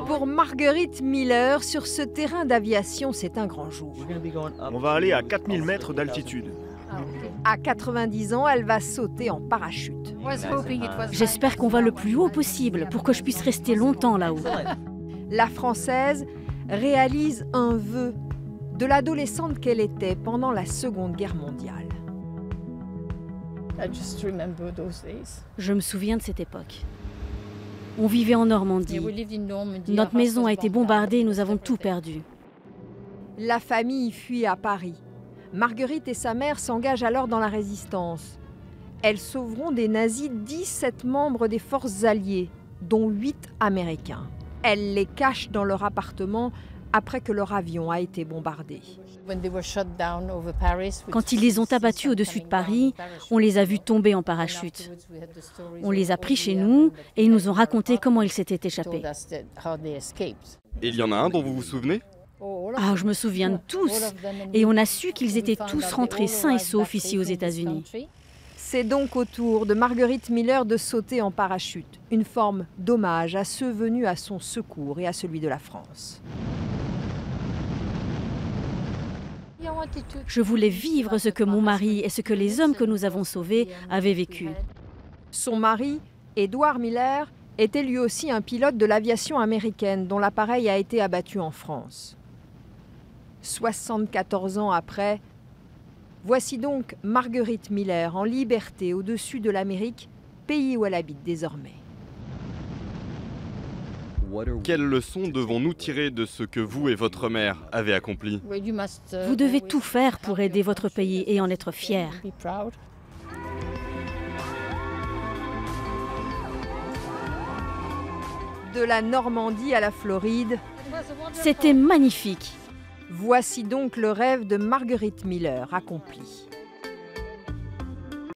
Pour Marguerite Miller, sur ce terrain d'aviation, c'est un grand jour. On va aller à 4000 mètres d'altitude. À 90 ans, elle va sauter en parachute. J'espère qu'on va le plus haut possible pour que je puisse rester longtemps là-haut. La Française réalise un vœu de l'adolescente qu'elle était pendant la Seconde Guerre mondiale. Je me souviens de cette époque. On vivait en Normandie. Notre maison a été bombardée et nous avons tout perdu. La famille fuit à Paris. Marguerite et sa mère s'engagent alors dans la résistance. Elles sauveront des nazis 17 membres des forces alliées, dont 8 Américains. Elles les cachent dans leur appartement après que leur avion a été bombardé. Quand ils les ont abattus au-dessus de Paris, on les a vus tomber en parachute. On les a pris chez nous et ils nous ont raconté comment ils s'étaient échappés. Et il y en a un dont vous vous souvenez? Ah, je me souviens de tous. Et on a su qu'ils étaient tous rentrés sains et saufs ici aux États-Unis. C'est donc au tour de Marguerite Miller de sauter en parachute, une forme d'hommage à ceux venus à son secours et à celui de la France. Je voulais vivre ce que mon mari et ce que les hommes que nous avons sauvés avaient vécu. Son mari, Edward Miller, était lui aussi un pilote de l'aviation américaine dont l'appareil a été abattu en France. 74 ans après, voici donc Marguerite Miller en liberté au-dessus de l'Amérique, pays où elle habite désormais. Quelles leçons devons-nous tirer de ce que vous et votre mère avez accompli? Vous devez tout faire pour aider votre pays et en être fiers. De la Normandie à la Floride, C'était magnifique. voici donc le rêve de Marguerite Miller accompli.